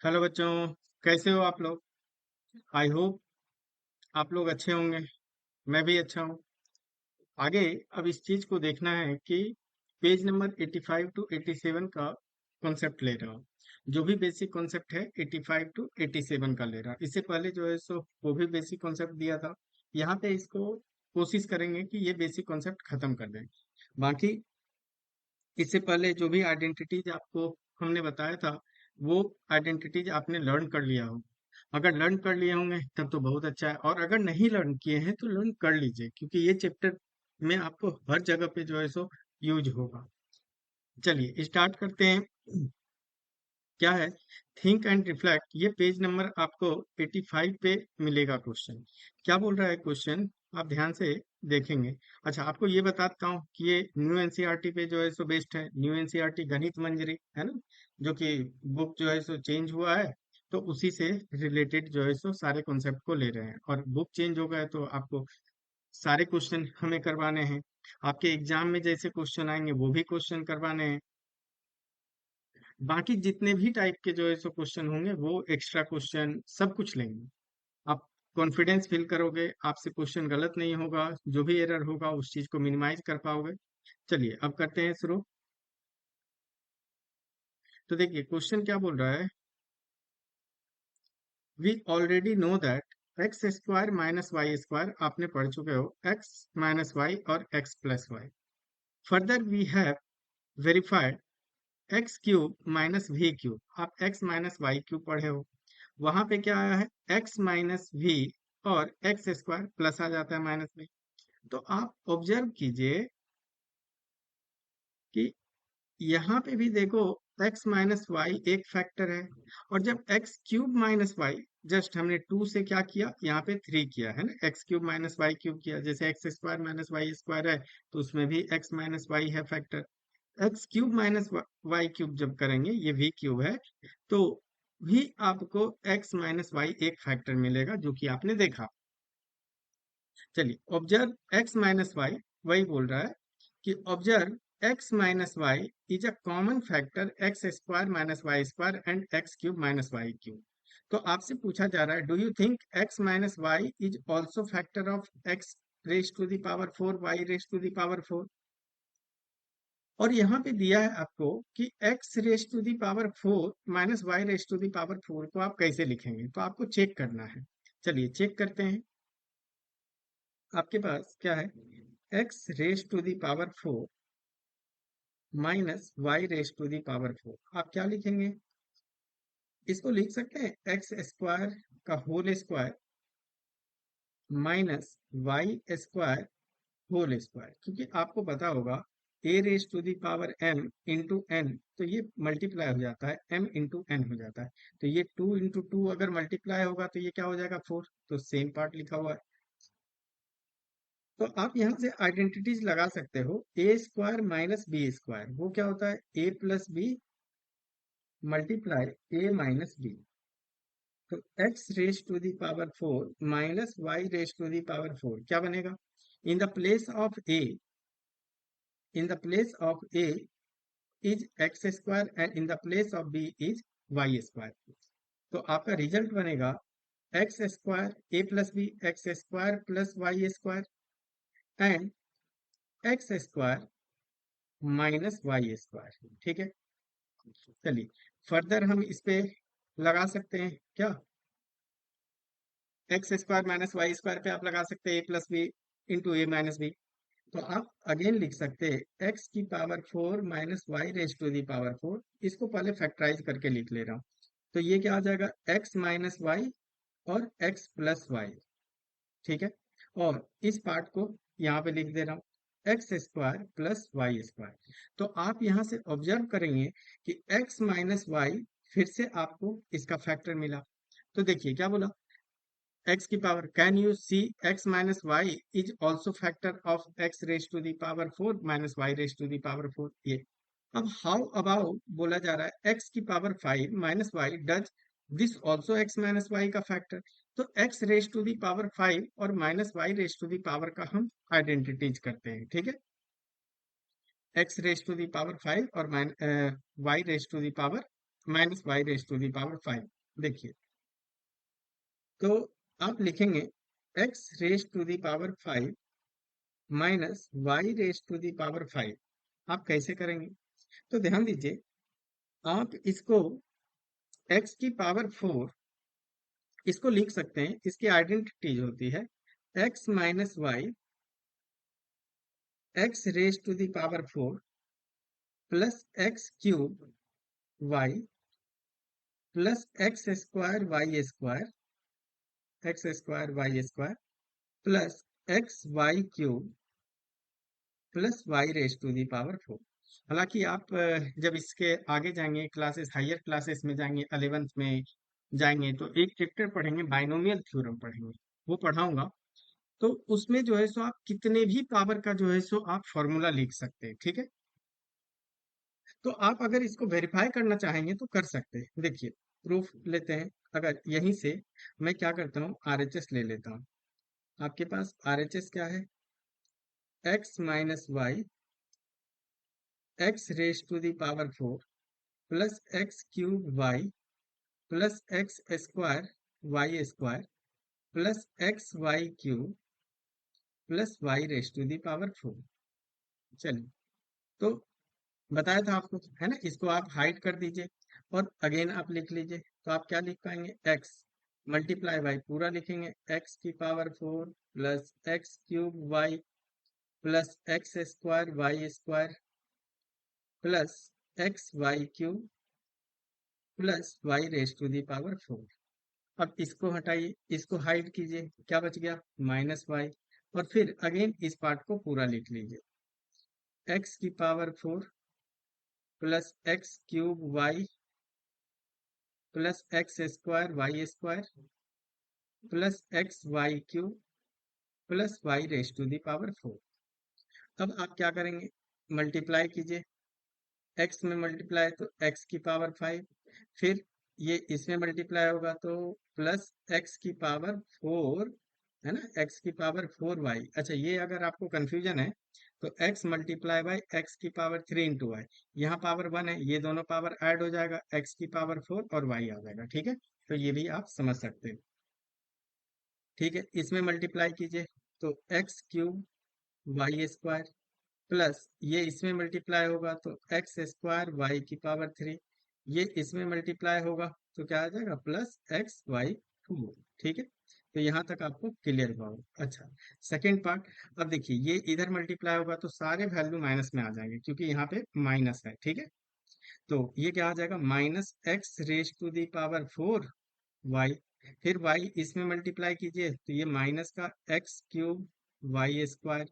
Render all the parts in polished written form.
Hello बच्चों, कैसे हो आप लोग। आई होप आप लोग अच्छे होंगे। मैं भी अच्छा हूँ। आगे अब इस चीज को देखना है कि पेज नंबर 85 टू 87 का कॉन्सेप्ट ले रहा हूँ। जो भी बेसिक कॉन्सेप्ट है 85 टू 87 का ले रहा। इससे पहले जो है सो वो भी बेसिक कॉन्सेप्ट दिया था। यहाँ पे इसको कोशिश करेंगे कि ये बेसिक कॉन्सेप्ट खत्म कर दें। बाकी इससे पहले जो भी आइडेंटिटीज आपको हमने बताया था वो आइडेंटिटीज आपने लर्न कर लिया हो। अगर लर्न कर लिए होंगे तब तो बहुत अच्छा है, और अगर नहीं लर्न किए हैं तो लर्न कर लीजिए, क्योंकि ये चैप्टर में आपको हर जगह पे जो है सो यूज होगा। चलिए स्टार्ट करते हैं। क्या है, थिंक एंड रिफ्लेक्ट। ये पेज नंबर आपको 85 पे मिलेगा। क्वेश्चन क्या बोल रहा है, क्वेश्चन आप ध्यान से देखेंगे। अच्छा, आपको ये बताता हूँ कि ये न्यू एनसीईआरटी पे जो है सो बेस्ड है। न्यू एनसीईआरटी गणित मंजरी है ना, जो कि बुक जो है सो चेंज हुआ है, तो उसी से रिलेटेड जो है सो सारे कॉन्सेप्ट को ले रहे हैं। और बुक चेंज हो गया तो आपको सारे क्वेश्चन हमें करवाने हैं। आपके एग्जाम में जैसे क्वेश्चन आएंगे वो भी क्वेश्चन करवाने हैं। बाकी जितने भी टाइप के जो है सो क्वेश्चन होंगे वो एक्स्ट्रा क्वेश्चन सब कुछ लेंगे। आप कॉन्फिडेंस फील करोगे, आपसे क्वेश्चन गलत नहीं होगा, जो भी एरर होगा उस चीज को मिनिमाइज कर पाओगे। चलिए अब करते हैं शुरू। तो देखिए क्वेश्चन क्या बोल रहा है, we already know that x square minus y square, आपने पढ़ चुके हो, एक्स माइनस वाई और x plus y. Further we have verified x cube minus v cube. आप एक्स माइनस वाई क्यूब पढ़े हो, वहां पे क्या आया है, एक्स माइनस वी और एक्स स्क्वायर प्लस आ जाता है माइनस में। तो आप ऑब्जर्व कीजिए कि यहाँ पे भी देखो एक्स माइनस वाई एक फैक्टर है, और जब x cube minus y, just हमने टू से क्या किया, यहाँ पे थ्री किया है ना, x cube minus y cube किया। जैसे x square minus y square है तो उसमें भी एक्स माइनस वाई है factor. X cube minus y cube जब करेंगे, ये वी क्यूब है, तो भी आपको एक्स माइनस वाई एक फैक्टर मिलेगा, जो कि आपने देखा। चलिए ऑब्जर्व एक्स माइनस वाई, वही बोल रहा है कि observe x minus y is a common factor x square minus y square and x cube minus y cube. तो आपसे पूछा जा रहा है, do you think x minus y is also factor of x raise to the power four y raise to the power four. और यहाँ पे दिया है आपको कि x raise to the power four minus y raise to the power four को आप कैसे लिखेंगे, तो आपको चेक करना है। चलिए चेक करते हैं। आपके पास क्या है, x raise to the power four minus y raise to the power four. आप क्या लिखेंगे, इसको लिख सकते हैं एक्स स्क्वायर का whole square minus y square whole square, क्योंकि आपको पता होगा a raise to the power m into n, तो ये मल्टीप्लाई हो जाता है, m इंटू एन हो जाता है। तो ये टू इंटू टू अगर मल्टीप्लाई होगा तो ये क्या हो जाएगा, फोर। तो सेम पार्ट लिखा हुआ है। तो आप यहाँ से आइडेंटिटीज लगा सकते हो, a square minus b square वो क्या होता है, a plus b multiply a minus B. तो x raise to the power four minus y raise to the power four क्या बनेगा, in the place of a, in the place of a is x square and in the place of b is y square. तो आपका result बनेगा x square a plus b x square plus y square and x square minus y square. ठीक है, चलिए further हम इस पे लगा सकते हैं क्या, x square minus y square पे आप लगा सकते हैं A plus B into A minus B. तो आप अगेन लिख सकते हैं एक्स की power four minus y raise to the power four. इसको पहले फैक्टराइज करके लिख ले रहा हूँ। तो ये क्या आ जाएगा, एक्स माइनस वाई और एक्स प्लस वाई। ठीक है, और इस पार्ट को यहाँ पे लिख दे रहा हूँ x square plus y square. तो आप यहाँ से ऑब्जर्व करेंगे कि एक्स माइनस वाई फिर से आपको इसका फैक्टर मिला। तो देखिए क्या बोला, x की power, can you see x minus y is also factor of x raise to the power four minus y raise to the power four. ये अब हाउ अबाउट बोला जा रहा है x की power five minus y, does this also x minus y का factor. तो x raise to the power five और minus y raise to the power का हम आइडेंटिटीज करते हैं। ठीक है, x raise to the power five और y raise to the power minus y raise to the power 5। देखिए, तो आप लिखेंगे x raise to the power 5 minus y raise to the power 5। आप कैसे करेंगे? तो ध्यान दीजिए, आप इसको x की पावर 4 इसको लिख सकते हैं। इसकी आइडेंटिटीज होती है x minus y x raise to the power 4 plus x cube y plus x square y square plus x y cube plus y raise to the power 4। हालांकि आप जब इसके आगे जाएंगे, क्लासेस हायर क्लासेस में जाएंगे, 11th में जाएंगे, तो एक चैप्टर पढ़ेंगे, बाइनोमियल थ्योरम पढ़ेंगे, वो पढ़ाऊंगा। तो उसमें जो है सो आप कितने भी पावर का जो है सो आप फॉर्मूला लिख सकते हैं, ठीक है। तो आप अगर इसको वेरीफाई करना चाहेंगे तो कर सकते हैं। देखिए, प्रूफ लेते हैं। अगर यहीं से मैं क्या करता हूँ, आरएचएस ले लेता हूँ। आपके पास आरएचएस क्या है? X minus y x raise to the power 4 plus x cube y plus x square y square plus x y cube plus y raise to the power 4। चलिए, तो बताया था आपको, है ना। इसको आप हाइड कर दीजिए और अगेन आप लिख लीजिए। तो आप क्या लिख पाएंगे? एक्स मल्टीप्लाई बाई पूरा लिखेंगे, एक्स की power 4 plus x cube y plus x square y square plus x y cube plus y raise to the power 4। अब इसको हटाइए, इसको हाइड कीजिए, क्या बच गया? Minus y. और फिर अगेन इस पार्ट को पूरा लिख लीजिए, एक्स की power 4 plus x cube y plus x square y square plus x y cube plus y raise to the power 4। अब आप क्या करेंगे? मल्टीप्लाई कीजिए, एक्स में मल्टीप्लाई तो एक्स की पावर 5, फिर ये इसमें मल्टीप्लाई होगा तो प्लस एक्स की पावर 4, है ना, एक्स की पावर 4 वाई। अच्छा, ये अगर आपको कंफ्यूजन है तो एक्स मल्टीप्लाई बाई एक्स की पावर 3 इंटू वाई, यहाँ पावर 1 है, ये दोनों पावर ऐड हो जाएगा, एक्स की पावर 4 और वाई आ जाएगा, ठीक है। तो ये भी आप समझ सकते हैं, ठीक है। इसमें मल्टीप्लाई कीजिए तो x cube y square plus ये इसमें मल्टीप्लाई होगा तो एक्स स्क्वायर वाई की पावर 3, ये इसमें मल्टीप्लाई होगा तो क्या आ जाएगा? प्लस एक्स वाई 2, ठीक है। तो यहाँ तक आपको क्लियर हुआ होगा। अच्छा, सेकेंड पार्ट। अब देखिए, ये इधर मल्टीप्लाई होगा तो सारे वैल्यू माइनस में आ जाएंगे क्योंकि यहाँ पे माइनस है, ठीक है। तो ये क्या आ जाएगा? Minus x raise to the power 4 y, फिर वाई इसमें मल्टीप्लाई कीजिए तो ये माइनस का एक्स क्यूब वाई स्क्वायर,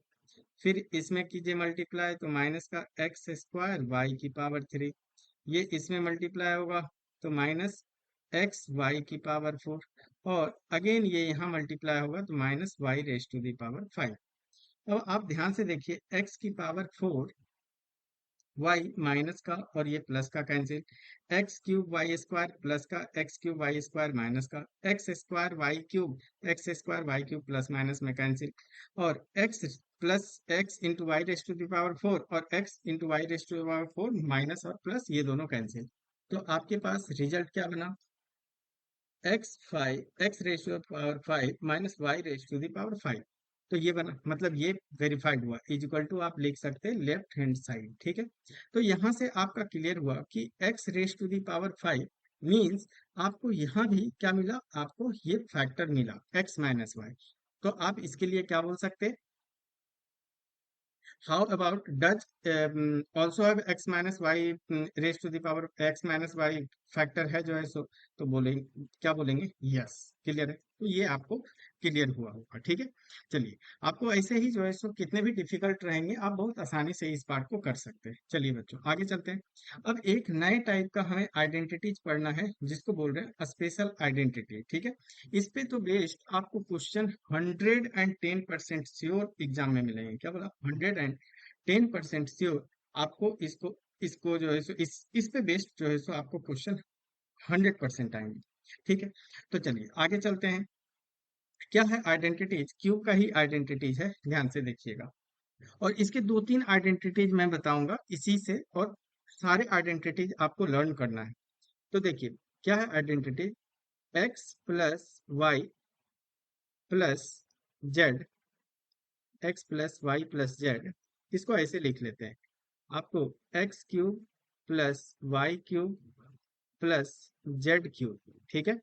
फिर इसमें कीजिए मल्टीप्लाई तो माइनस का एक्स स्क्वायर वाई की पावर 3, ये इसमें मल्टीप्लाई होगा तो माइनस एक्स वाई की पावर 4, और अगेन ये यहाँ मल्टीप्लाई होगा तो minus y raise to the power 5। अब आप ध्यान से देखिए, एक्स की पावर 4 वाई माइनस का और ये प्लस का cancel, x cube y square plus का x cube y square minus का x square y cube plus minus में कैंसिल, और x plus x into y raise to the power 4 और x into y raise to the power 4 minus और plus ये दोनों cancel. तो आपके पास रिजल्ट क्या बना? X raise to power 5 minus y raise to the power 5। तो ये बना, मतलब ये वेरीफाइड हुआ, इज इक्वल टू आप लिख सकते हैं लेफ्ट हैंड साइड, ठीक है। तो यहाँ से आपका क्लियर हुआ कि x raise to the power 5 means आपको यहाँ भी क्या मिला? आपको ये फैक्टर मिला, एक्स माइनस वाई। तो आप इसके लिए क्या बोल सकते हैं? How about does also have x minus y raised to the power x minus y factor है जो है सो? तो बोलेंगे, क्या बोलेंगे? यस, क्लियर है। तो ये आपको क्लियर हुआ होगा, ठीक है। चलिए, आपको ऐसे ही जो है सो कितने भी डिफिकल्ट रहेंगे आप बहुत आसानी से इस पार्ट को कर सकते हैं। चलिए बच्चों, आगे चलते हैं। अब एक नए टाइप का हमें आइडेंटिटीज पढ़ना है जिसको बोल रहे हैं स्पेशल आइडेंटिटी, ठीक है। इस पे तो बेस्ड आपको क्वेश्चन 110% श्योर एग्जाम में मिलेंगे। क्या बोला? 110% श्योर आपको इसको जो है सो इस पे बेस्ड जो है सो आपको क्वेश्चन 100% आएंगे, ठीक है। तो चलिए आगे चलते हैं। क्या है आइडेंटिटीज? क्यूब का ही आइडेंटिटीज है, ध्यान से देखिएगा। और इसके दो तीन आइडेंटिटीज मैं बताऊंगा इसी से, और सारे आइडेंटिटीज आपको लर्न करना है। तो देखिए क्या है identity, x plus y plus z, x plus y plus z, इसको ऐसे लिख लेते हैं, आपको x cube plus y cube plus z cube, ठीक है,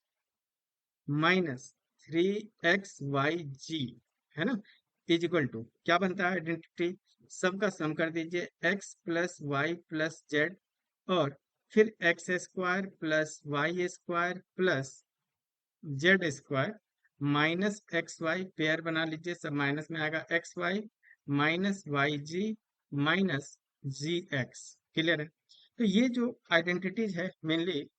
माइनस 3xyg, है ना, इज इक्वल टू क्या बनता है आइडेंटिटी, सबका सम कर दीजिए, x plus y plus z और फिर x square plus y square plus z square minus x y, pair बना लीजिए, सब माइनस में आएगा, x y minus y z minus z x. Clear है? तो ये जो आइडेंटिटीज है मेनली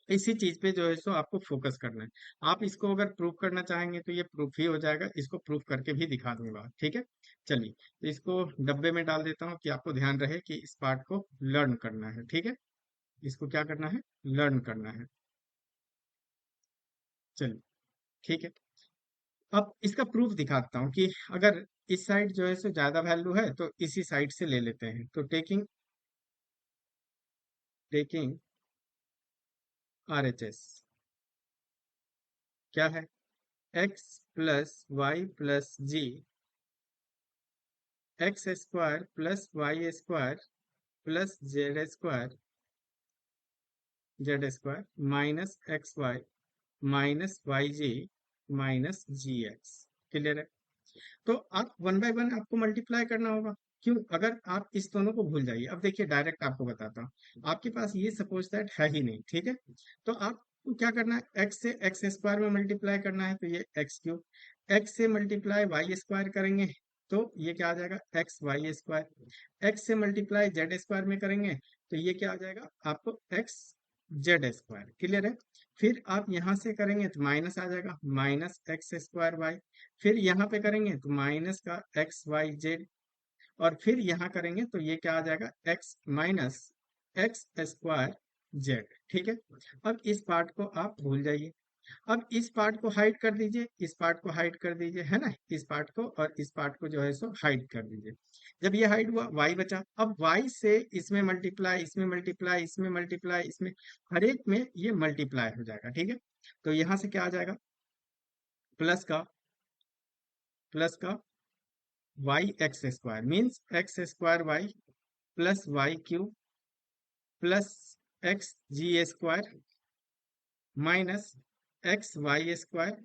इसी चीज पे जो है सो आपको फोकस करना है। आप इसको अगर प्रूफ करना चाहेंगे तो ये प्रूफ ही हो जाएगा, इसको प्रूफ करके भी दिखा दूंगा, ठीक है। चलिए तो इसको डब्बे में डाल देता हूँ कि आपको ध्यान रहे कि इस पार्ट को लर्न करना है, ठीक है, इसको क्या करना है, लर्न करना है। चलिए ठीक है, अब इसका प्रूफ दिखाता हूँ कि अगर इस साइड जो है सो ज्यादा वैल्यू है तो इसी साइड से ले लेते हैं, तो टेकिंग टेकिंग RHS क्या है, x plus y plus z, x square plus y square plus z square minus x y minus y z minus z x. Clear है? तो आप वन बाय वन आपको मल्टीप्लाई करना होगा। क्यों? अगर आप इस दोनों को भूल जाइए, अब देखिए डायरेक्ट आपको बताता हूँ, आपके पास ये सपोज दैट है ही नहीं, ठीक है, तो आप क्या करना है, एक्स से एक्स स्क्वायर में मल्टीप्लाई करना है, तो ये एक्स क्यूब, एक्स से मल्टीप्लाई वाई स्क्वायर करेंगे तो ये क्या आ जाएगा, एक्स वाई स्क्वायर, एक्स से मल्टीप्लाई जेड स्क्वायर में करेंगे तो ये क्या आ जाएगा आपको, एक्स जेड स्क्वायर। क्लियर है? फिर आप यहाँ से करेंगे तो माइनस आ जाएगा, माइनस एक्स स्क्वायर वाई, फिर यहाँ पे करेंगे तो माइनस का एक्स वाई जेड, और फिर यहाँ करेंगे तो ये क्या आ जाएगा, x minus x square Z. ठीक है, अब इस पार्ट को आप भूल जाइए, अब इस पार्ट को हाइड कर दीजिए, इस पार्ट को हाइड कर दीजिए, है ना, इस पार्ट को और इस पार्ट को जो है सो हाइड कर दीजिए। जब ये हाइड हुआ y बचा, अब y से इसमें मल्टीप्लाई, इसमें मल्टीप्लाई, इसमें मल्टीप्लाई, इसमें हर एक में ये मल्टीप्लाई हो जाएगा। ठीक है, तो यहाँ से क्या आ जाएगा, प्लस का y x square means x square y plus y cube plus x z square minus x y square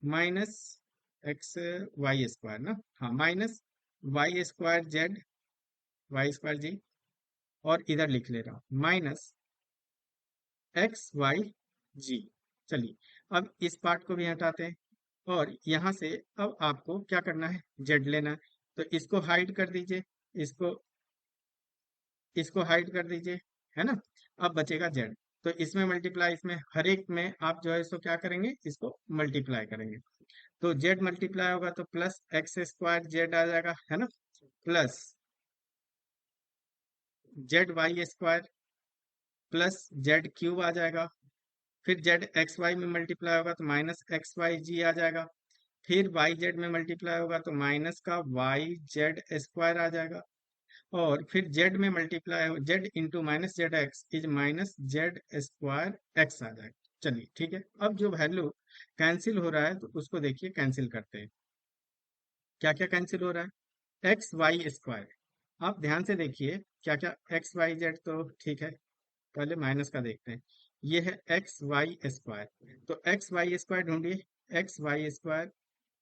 minus x y square ना, हाँ, minus y square z y square z, और इधर लिख ले रहा हूँ माइनस एक्स वाई जी। चलिए अब इस पार्ट को भी हटाते हैं, और यहाँ से अब आपको क्या करना है, जेड लेना है, तो इसको हाइड कर दीजिए, इसको इसको हाइड कर दीजिए, है ना, अब बचेगा जेड, तो इसमें मल्टीप्लाई, इसमें हर एक में आप जो है सो क्या करेंगे, इसको मल्टीप्लाई करेंगे, तो जेड मल्टीप्लाई होगा तो प्लस एक्स स्क्वायर जेड आ जाएगा, है ना, plus z y square plus z cube आ जाएगा, फिर जेड एक्स वाई में मल्टीप्लाई होगा तो माइनस एक्स वाई जी आ जाएगा, फिर वाई जेड में मल्टीप्लाई होगा तो माइनस का वाई जेड स्क्वायर आ जाएगा, और फिर जेड में मल्टीप्लाई हो, z into minus z x is minus z square x आ जाएगा। चलिए ठीक है, अब जो वैल्यू कैंसिल हो रहा है तो उसको देखिए कैंसिल करते हैं, क्या क्या कैंसिल हो रहा है, एक्स वाई स्क्वायर, आप ध्यान से देखिए क्या क्या, एक्स वाई जेड तो ठीक है, पहले माइनस का देखते हैं, ये है एक्स वाई स्क्वायर, तो एक्स वाई स्क्वायर ढूंढिए, x y square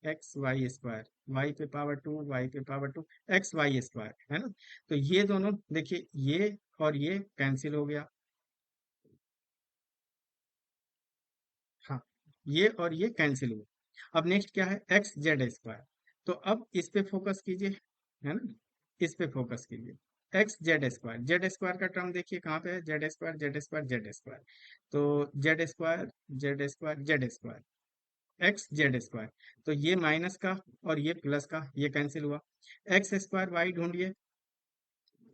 x y square, y पे पावर टू, वाई पे power two, x y square, है ना, तो ये दोनों देखिए, ये और ये कैंसिल हो गया, हाँ, ये और ये कैंसिल हुआ। अब नेक्स्ट क्या है, एक्स जेड स्क्वायर, तो अब इस पे फोकस कीजिए, है ना, इस पे फोकस कीजिए, एक्स जेड स्क्वायर का टर्म देखिए कहाँ पे है, z square z square z square, तो z square z square z square x z square, तो ये माइनस का और ये प्लस का, ये कैंसिल हुआ, एक्स स्क्वायर वाई ढूंढिए,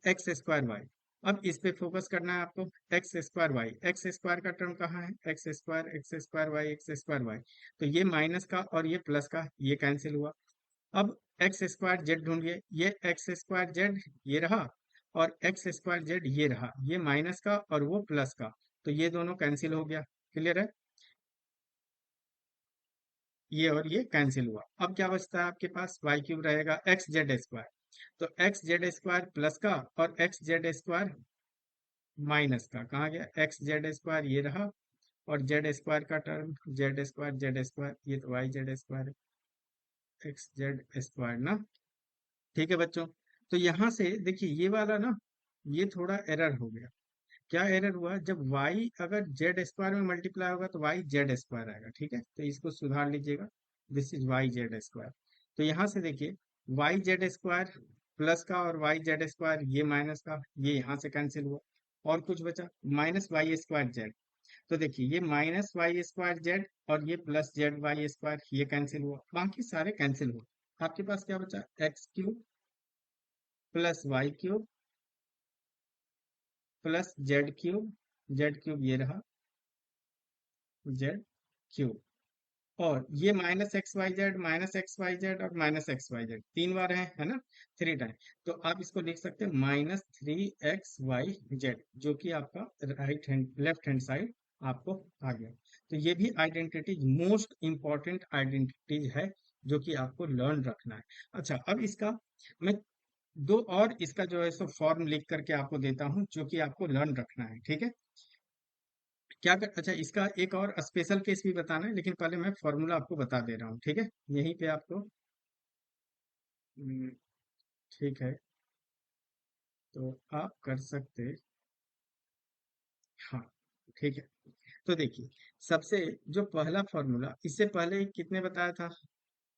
एक्स स्क्वायर वाई, अब इस पे फोकस करना है आपको, x square y, x square का टर्म कहाँ है, x square y x square y, तो ये माइनस का और ये प्लस का, ये कैंसिल हुआ, अब एक्स स्क्वायर जेड ढूंढिए, ये एक्स स्क्वायर जेड ये रहा, और एक्स स्क्वायर जेड ये रहा, ये माइनस का और वो प्लस का, तो ये दोनों कैंसिल हो गया। क्लियर है? ये और ये कैंसिल हुआ। अब क्या बचता है आपके पास? वाई क्यूब रहेगा एक्स जेड स्क्वायर। तो एक्स जेड स्क्वायर प्लस का और एक्स जेड स्क्वायर माइनस का, कहाँ गया? एक्स जेड स्क्वायर ये रहा, और जेड स्क्वायर का टर्म जेड स्क्वायर, ये तो वाई जेड स्क्वायर है, एक्स जेड स्क्वायर ना। ठीक है बच्चों, तो यहाँ से देखिए ये वाला ना, ये थोड़ा एरर हो गया। क्या एरर हुआ? जब y अगर जेड स्क्वायर में मल्टीप्लाई होगा तो y जेड स्क्वायर आएगा। ठीक है, तो इसको सुधार लीजिएगा, this is y z square. तो यहाँ से देखिए वाई जेड स्क्वायर प्लस का और वाई जेड स्क्वायर ये माइनस का, ये यहाँ से कैंसिल हुआ, और कुछ बचा माइनस वाई स्क्वायर जेड। तो देखिए ये माइनस वाई स्क्वायर जेड और ये प्लस जेड वाई स्क्वायर, ये कैंसिल हुआ, बाकी सारे कैंसिल हुए। आपके पास क्या बचा? X cube plus y cube plus z cube ये रहा, जेड क्यूब, और ये माइनस एक्स वाई जेड और माइनस एक्स वाई जेड तीन बार है ना, थ्री टाइम। तो आप इसको लिख सकते हैं minus three x y z, जो कि आपका right hand left hand side आपको आ गया। तो ये भी आइडेंटिटीज मोस्ट इंपॉर्टेंट आइडेंटिटीज है, जो कि आपको लर्न रखना है। अच्छा, अब इसका मैं दो और इसका जो है सो फॉर्म लिख करके आपको देता हूँ, जो कि आपको लर्न रखना है। ठीक है, क्या कर, अच्छा इसका एक और स्पेशल केस भी बताना है, लेकिन पहले मैं फॉर्मूला आपको बता दे रहा हूँ। ठीक है, यहीं पे आपको हम्म, ठीक है, तो आप कर सकते, हाँ ठीक है। तो देखिए सबसे जो पहला फॉर्मूला, इससे पहले कितने बताया था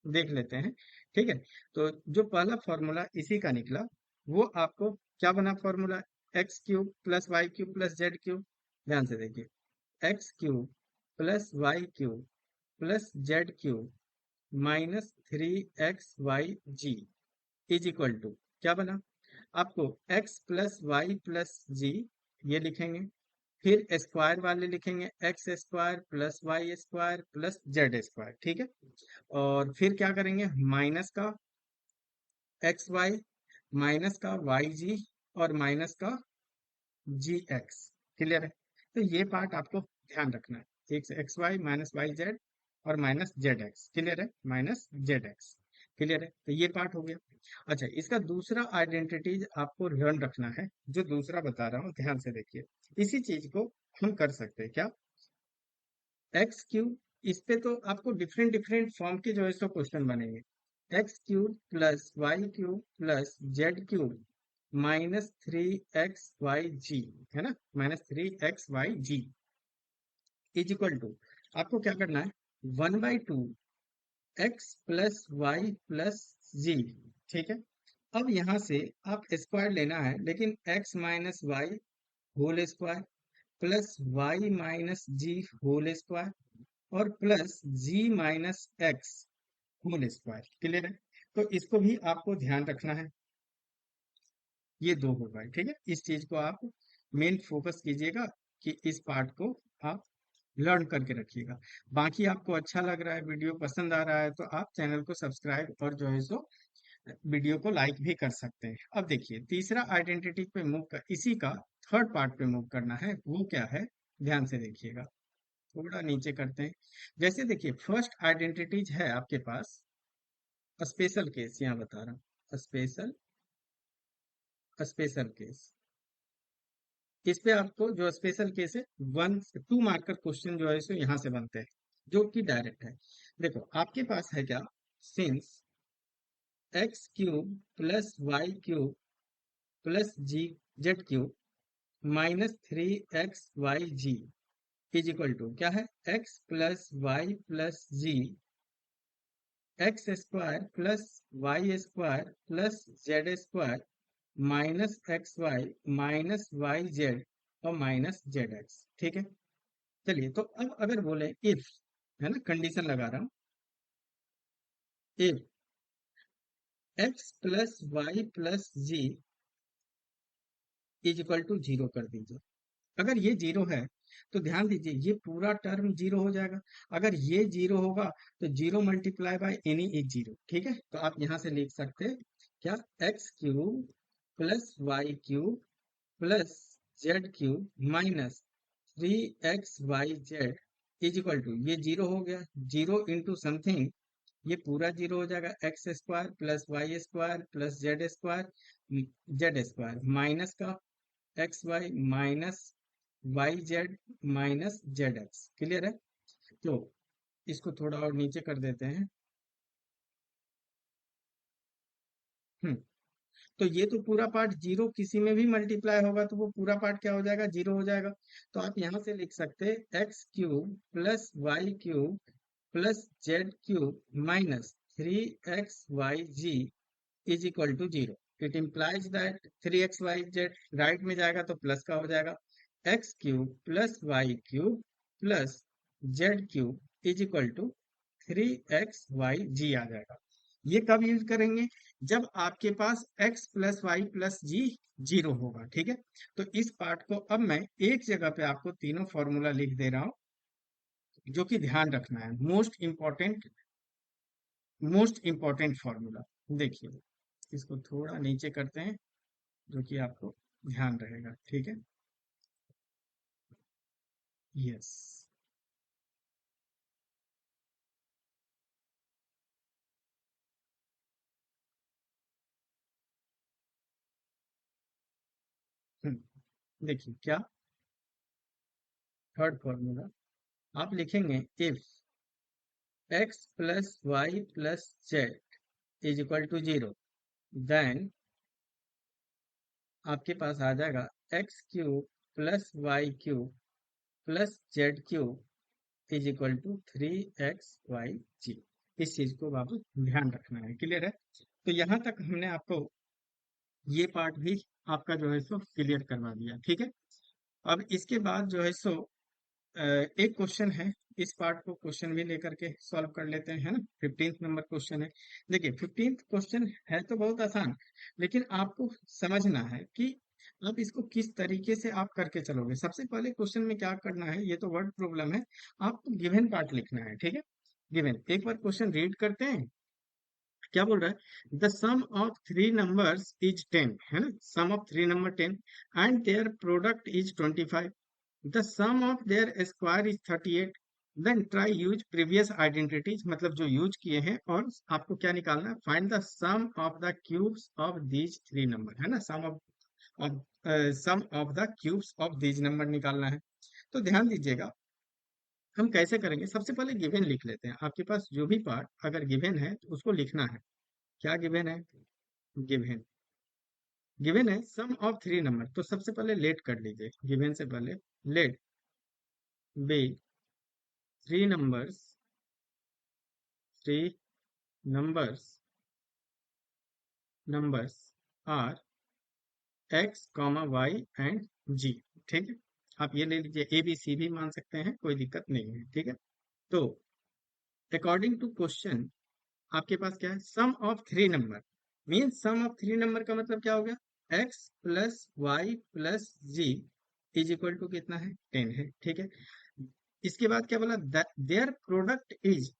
देख लेते हैं। ठीक है, तो जो पहला फॉर्मूला इसी का निकला, वो आपको क्या बना formula? X cube plus y cube plus z cube. ध्यान से देखिए, x cube plus y cube plus z cube minus three x y z is equal to क्या बना? आपको x plus y plus z ये लिखेंगे, फिर स्क्वायर वाले लिखेंगे x square plus y square plus z square. ठीक है, और फिर क्या करेंगे? माइनस का एक्स वाई, माइनस का वाई जी, और माइनस का जी एक्स। क्लियर है? तो ये पार्ट आपको ध्यान रखना है, x y minus y z और माइनस जेड एक्स। क्लियर है? Minus z x. क्लियर है? तो ये पार्ट हो गया। अच्छा, इसका दूसरा आइडेंटिटीज आपको लर्न रखना है, जो दूसरा बता रहा हूँ, ध्यान से देखिए। इसी चीज को हम कर सकते हैं क्या? एक्स क्यूब, इस पे तो आपको डिफरेंट डिफरेंट फॉर्म के जो है सो क्वेश्चन बनेंगे। X cube plus y cube plus z cube minus three x y z, है ना, minus three x y z is equal to, आपको क्या करना है? One by two x plus y plus z. ठीक है, अब यहाँ से आप स्क्वायर लेना है, लेकिन x minus y whole square plus y minus z whole square और plus z minus x whole square. Clear है? तो इसको भी आपको ध्यान रखना है, ये दो होगा। ठीक है, इस चीज को आप मेन फोकस कीजिएगा कि इस पार्ट को आप लर्न करके रखिएगा। बाकी आपको अच्छा लग रहा है, वीडियो पसंद आ रहा है, तो आप चैनल को सब्सक्राइब और जो है सो वीडियो को लाइक भी कर सकते हैं। अब देखिए तीसरा आइडेंटिटी पे मूव कर, इसी का थर्ड पार्ट पे मूव करना है, वो क्या है? ध्यान से देखिएगा, थोड़ा नीचे करते हैं। जैसे देखिए फर्स्ट आइडेंटिटीज है आपके पास स्पेशल केस, यहाँ बता रहा हूँ स्पेशल स्पेशल केस। इस पे आपको जो स्पेशल केस है, वन टू मार्कर क्वेश्चन जो है सो यहाँ से बनते हैं, जो कि डायरेक्ट है। देखो आपके पास है क्या? Since x cube plus y cube plus z z cube minus three x y z is equal to क्या है? X plus y plus z x square plus y square plus z square minus x y minus y z और minus z x. ठीक है, चलिए तो अब अगर बोले इफ, है ना, कंडीशन लगा रहा हूं, if x plus y plus z is equal to zero कर दीजिए। अगर ये जीरो है तो ध्यान दीजिए ये पूरा टर्म जीरो हो जाएगा। अगर ये जीरो होगा तो zero multiply by any is zero. ठीक है, तो आप यहां से लिख सकते हैं क्या? X cube plus y cube plus z cube minus 3xyz is equal to, ये जीरो हो गया, जीरो इंटू समथिंग, ये पूरा जीरो हो जाएगा, x square plus y square plus z square minus का x y minus y z minus z x. Clear है? तो इसको थोड़ा और नीचे कर देते हैं। हम्म तो ये तो पूरा पार्ट जीरो, किसी में भी मल्टीप्लाई होगा तो वो पूरा पार्ट क्या हो जाएगा, जीरो हो जाएगा। तो आप यहाँ से लिख सकते हैं x cube plus y cube plus z cube minus 3xyg is equal to zero. It implies that 3xyz right में जाएगा तो प्लस का हो जाएगा, x cube plus y cube plus z cube is equal to 3xyg आ जाएगा। ये कब यूज करेंगे? जब आपके पास x plus y plus z zero होगा। ठीक है? तो इस पार्ट को अब मैं एक जगह पे आपको तीनों फॉर्मूला लिख दे रहा हूं, जो कि ध्यान रखना है, मोस्ट इंपॉर्टेंट फॉर्मूला। देखिए, इसको थोड़ा नीचे करते हैं, जो कि आपको ध्यान रहेगा। ठीक है? यस। देखिए क्या, थर्ड फॉर्मूला आप लिखेंगे, if x plus y plus z is equal to zero, then आपके पास आ जाएगा x cube plus y cube plus z cube is equal to 3xyg। इस चीज को आप ध्यान रखना है। क्लियर है? तो यहां तक हमने आपको ये पार्ट भी आपका जो है सो क्लियर करवा दिया। ठीक है? अब इसके बाद जो है सो एक क्वेश्चन है, इस पार्ट को क्वेश्चन भी लेकर के सॉल्व कर लेते हैं, है ना? 15th नंबर क्वेश्चन है। देखिए 15th क्वेश्चन है तो बहुत आसान, लेकिन आपको समझना है कि आप इसको किस तरीके से आप करके चलोगे। सबसे पहले क्वेश्चन में क्या करना है, ये तो वर्ड प्रॉब्लम है, आपको गिवन पार्ट लिखना है। ठीक है? गिवन, एक बार क्वेश्चन रीड करते हैं। क्या बोल रहा है? The sum of three numbers is 10, है ना? Sum of three number 10 and their product is 25। The sum of their square is 38। Then try use previous identities, मतलब जो यूज किए हैं, और आपको क्या निकालना है, find the sum of the cubes of these three number, है ना? Sum of the cubes of these number निकालना है। तो ध्यान दीजिएगा, हम कैसे करेंगे। सबसे पहले गिवन लिख लेते हैं। आपके पास जो भी पार्ट अगर गिवन है तो उसको लिखना है। क्या गिवन है? गिवन, गिवन है सम ऑफ थ्री नंबर, तो सबसे पहले लेट कर लीजिए, गिवन से पहले let be three numbers, three numbers numbers are x comma y and z. ठीक है? आप ये ले लीजिए, ए बी सी भी मान सकते हैं, कोई दिक्कत नहीं है। ठीक है? तो अकॉर्डिंग टू क्वेश्चन आपके पास क्या है, sum of three number, mean sum of three number का मतलब क्या हो गया, x plus y plus z is equal to कितना है, 10 है। ठीक है? इसके बाद क्या बोला, देयर प्रोडक्ट इज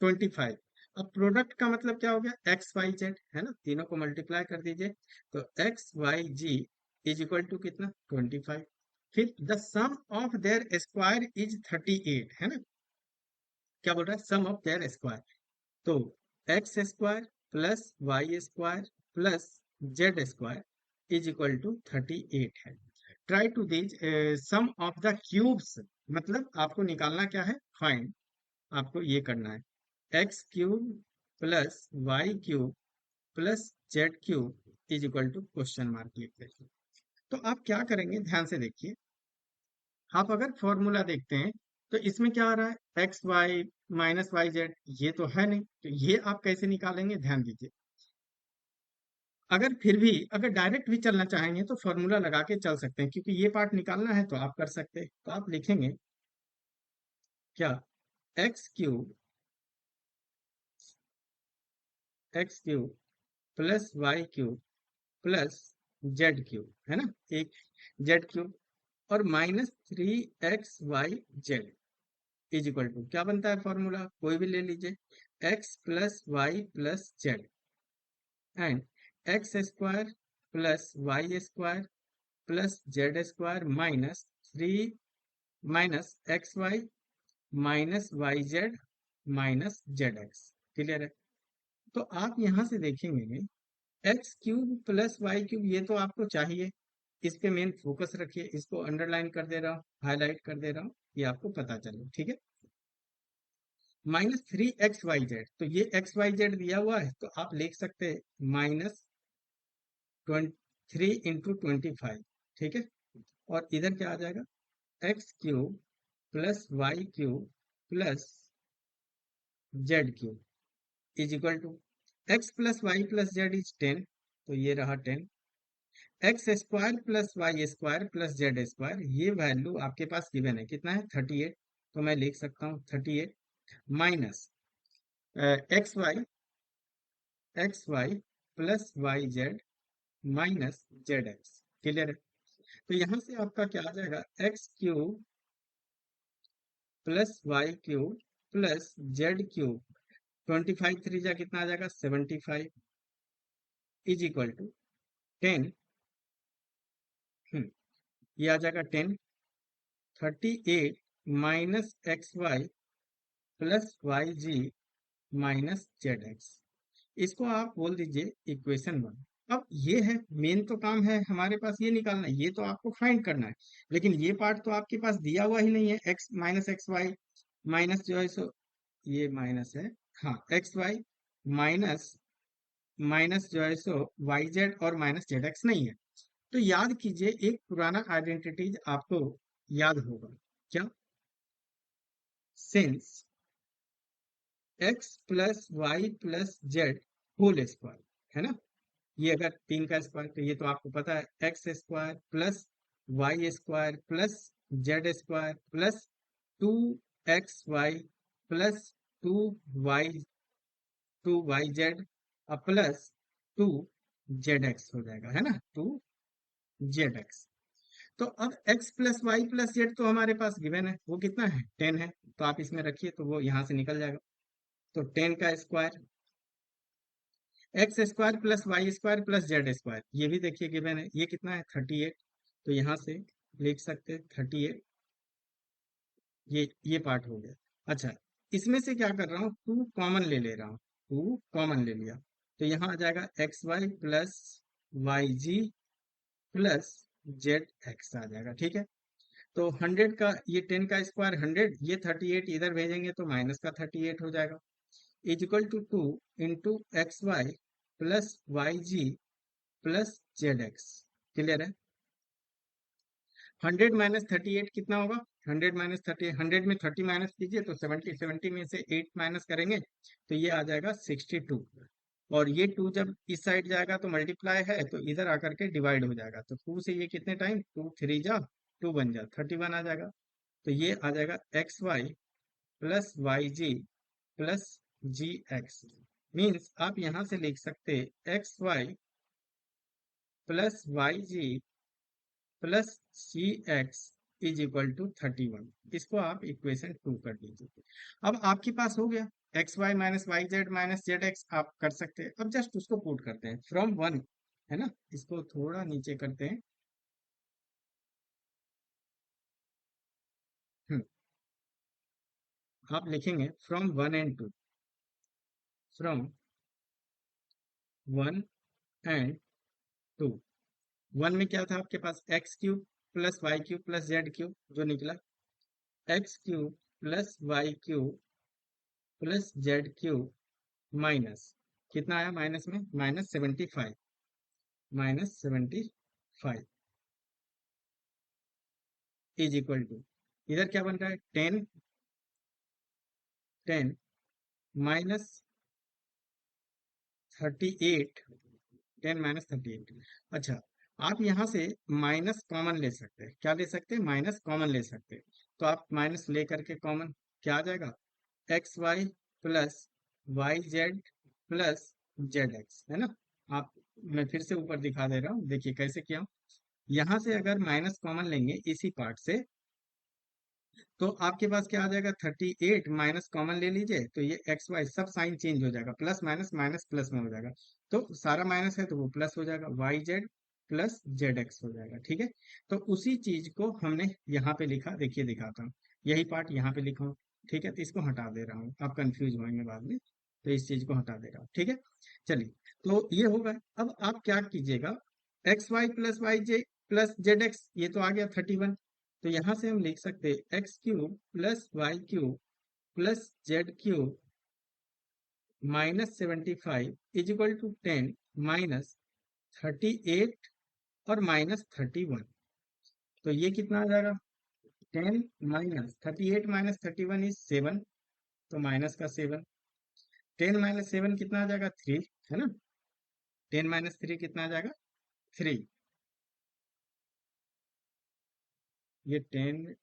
25। अब प्रोडक्ट का मतलब क्या हो गया, एक्स वाई जेड, है ना? तीनों को मल्टीप्लाई कर दीजिए, तो x y z is equal to कितना, 25। फिर the sum of their square is 38, है ना? क्या बोल रहा है, सम ऑफ देयर स्क्वायर, तो x square plus y square plus z square is equal to 38 है। Try to these sum of the cubes, मतलब आपको निकालना क्या है, फाइंड, आपको ये करना है x cube plus y cube plus z cube is equal to question mark लिख देते हैं। तो आप क्या करेंगे, ध्यान से देखिए। आप अगर फॉर्मूला देखते हैं तो इसमें क्या आ रहा है, x y minus y z, ये तो है नहीं, तो ये आप कैसे निकालेंगे, ध्यान दीजिए। अगर फिर भी अगर डायरेक्ट भी चलना चाहेंगे तो फॉर्मूला लगा के चल सकते हैं, क्योंकि ये पार्ट निकालना है तो आप कर सकते हैं। तो आप लिखेंगे क्या, x cube, x cube plus y cube plus z cube, है ना? एक जेड क्यूब, और minus 3xyz is equal to क्या बनता है, फॉर्मूला कोई भी ले लीजिए, x plus y plus z and x square plus y square plus z square minus 3 minus x y minus y z minus z x. Clear है? तो आप यहां से देखेंगे x cube plus y cube, ये तो आपको चाहिए, इस पे मेन फोकस रखिए, इसको अंडरलाइन कर दे रहा हूँ, हाईलाइट कर दे रहा हूँ, ये आपको पता चले। ठीक है? माइनस 3 XYZ, तो ये XYZ दिया हुआ है, तो आप लिख सकते हैं माइनस 3 × 25। ठीक है? और इधर क्या आ जाएगा, x cube plus y cube plus z cube is equal to x plus y plus z is 10, तो ये रहा 10। X square plus y square plus z square, ये वैल्यू आपके पास गिवन है, कितना है, 38, तो मैं लिख सकता हूँ 38 minus x y plus y z minus z x. Clear है? तो यहां से आपका क्या आ जाएगा, x cube plus y cube plus z cube, 25 3 जा कितना आ जाएगा, 75 इज इक्वल टू 10। ये आ जाएगा 10, 38 minus x y plus y z minus z x. इसको आप बोल दीजिए इक्वेशन 1। अब ये है मेन, तो काम है हमारे पास ये निकालना है, ये तो आपको फाइंड करना है, लेकिन ये पार्ट तो आपके पास दिया हुआ ही नहीं है, x minus x y minus जो है सो ये माइनस है, हाँ एक्स वाई माइनस माइनस जो है सो वाई जेड और माइनस जेड एक्स नहीं है। तो याद कीजिए, एक पुराना आइडेंटिटीज आपको याद होगा, क्या, since x plus y plus z whole square, है ना, ये अगर 3 का स्क्वायर, तो ये तो आपको पता है, x square plus y square plus z square plus 2XY plus 2Y z plus 2ZX हो जाएगा, है ना, 2ZX। तो अब x plus y plus z तो हमारे पास गिवन है, वो कितना है, 10 है, तो आप इसमें रखिए तो वो यहां से निकल जाएगा। तो 10 का square, x square plus y square plus z square, ये भी देखिए गिवन है, ये कितना है, 38, तो यहां से लिख सकते हैं 38। ये पार्ट हो गया। अच्छा, इसमें से क्या कर रहा हूँ, 2 कॉमन ले रहा हूँ, 2 कॉमन ले लिया, तो यहाँ आ जाएगा x y plus y z plus z x आ जाएगा। ठीक है? तो 100 का, ये 10 का स्क्वायर 100, ये 38 इधर भेजेंगे तो माइनस का 38 हो जाएगा, is equal to 2 into x y plus y z plus z x. Clear है? 100 माइनस 38 कितना होगा, 100 माइनस 30, 100 में 30 माइनस कीजिए तो 70, 70 में से 8 माइनस करेंगे तो ये आ जाएगा 62, और ये 2 जब इस साइड जाएगा तो मल्टीप्लाई है, तो इधर आकर के डिवाइड हो जाएगा, तो 2 से ये कितने टाइम, 2 3 जा 2 बन जा 31 आ जाएगा। तो ये आ जाएगा x y plus y z plus z x. Means आप यहां से लिख सकते x y plus y z plus c x is equal to 31। इसको आप इक्वेशन 2 कर दीजिए। अब आपके पास हो गया, x y minus y z minus z x आप कर सकते हैं। अब जस्ट उसको पुट करते हैं फ्रॉम 1, है ना, इसको थोड़ा नीचे करते हैं। हम्म, आप लिखेंगे फ्रॉम 1 and 2, फ्रॉम 1 and 2। 1 में क्या था आपके पास, x cube plus y cube plus z cube, जो निकला x cube plus y cube plus z cube minus, कितना आया माइनस में, -75, -75 इज इक्वल टू, इधर क्या बन रहा है, 10, 10 माइनस 38, 10 माइनस 38। अच्छा, आप यहां से माइनस कॉमन ले सकते हैं, क्या ले सकते हैं, माइनस कॉमन ले सकते हैं। तो आप माइनस ले करके कॉमन क्या आ जाएगा, x y plus y z plus z x, है ना। आप, मैं फिर से ऊपर दिखा दे रहा हूँ, देखिए कैसे किया हूं। यहां से अगर माइनस कॉमन लेंगे इसी पार्ट से, तो आपके पास क्या आ जाएगा, 38 माइनस कॉमन ले लीजिए, तो ये एक्स वाई सब साइन चेंज हो जाएगा, प्लस माइनस माइनस प्लस में हो जाएगा, तो सारा माइनस है तो वो प्लस हो जाएगा, y z plus z x हो जाएगा। ठीक है, तो उसी चीज को हमने यहाँ पे लिखा, देखिए दिखाता हूँ, यही पार्ट यहाँ पे लिखा हूँ। ठीक है, तो इसको हटा दे रहा हूँ, आप कंफ्यूज होंगे बाद में, तो इस चीज को हटा दे रहा हूँ। ठीक है, चलिए, तो ये होगा। अब आप क्या कीजिएगा, वाई जे प्लस जेड एक्स, ये तो आ गया 31। तो यहाँ से हम लिख सकते हैं x cube plus y cube plus z cube -75 is equal to 10 minus 38 और -31। तो ये कितना आ जाएगा, 10 माइनस 38 -31 इज 7, तो माइनस का 7, 10 - 7 कितना आ जाएगा, 3, है ना। 10 - 3 कितना आ जाएगा, 3। ये 10,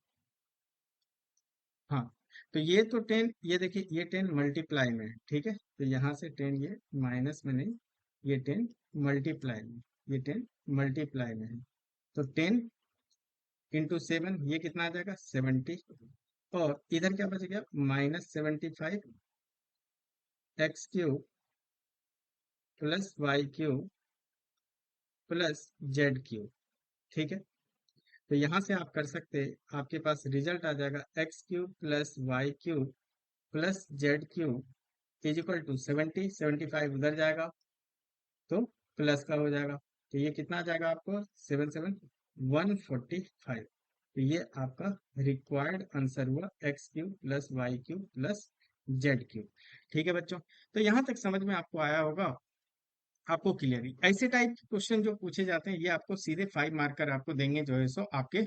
हाँ, तो ये तो 10, ये देखिए ये 10 मल्टीप्लाई में है। ठीक है, तो यहाँ से 10, ये माइनस में नहीं, ये 10 मल्टीप्लाई में, ये 10 मल्टीप्लाई में है। तो 10 × 7, ये कितना आ जाएगा, 70। और इधर क्या बच गया, -75 x cube plus y cube plus z cube. ठीक है, तो यहाँ से आप कर सकते हैं, आपके पास रिजल्ट आ जाएगा x cube plus y cube plus z cube is equal to 70, 75 उधर जाएगा तो प्लस का हो जाएगा। तो ये कितना आ जाएगा आपको, 145। तो ये आपका रिक्वायर्ड आंसर हुआ x cube plus y cube plus z cube. ठीक है बच्चों, तो यहाँ तक समझ में आपको आया होगा, आपको क्लियर ही। ऐसे टाइप के क्वेश्चन जो पूछे जाते हैं ये आपको सीधे 5 मार्कर आपको देंगे जो है सो आपके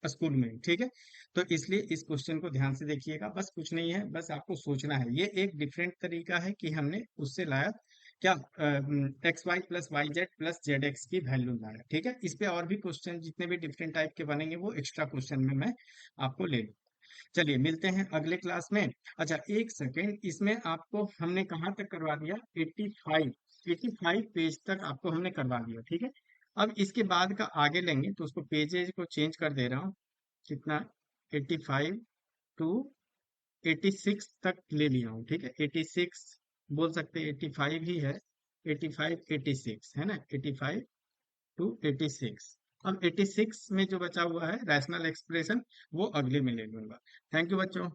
स्कूल में। ठीक है, तो इसलिए इस क्वेश्चन को ध्यान से देखिएगा, बस कुछ नहीं है, बस आपको सोचना है। ये एक डिफरेंट तरीका है कि हमने उससे लाया क्या, x y plus y z plus z x की वैल्यू लाया। ठीक है, इस पे और भी क्वेश्चन जितने भी डिफरेंट टाइप के बनेंगे वो एक्स्ट्रा क्वेश्चन में मैं आपको ले लूँ। चलिए मिलते हैं अगले क्लास में। अच्छा एक सेकेंड, इसमें आपको हमने कहाँ तक करवा दिया, 85 पेज तक आपको हमने करवा दिया। ठीक है, अब इसके बाद का आगे लेंगे, तो उसको पेजेज को चेंज कर दे रहा हूँ। कितना, 85 टू 86 तक ले लिया हूँ। ठीक है, 86 बोल सकते हैं, 85 ही है, 85 86 है ना, 85 टू 86। अब 86 में जो बचा हुआ है रैशनल एक्सप्रेशन, वो अगले में ले लूंगा। थैंक यू बच्चों।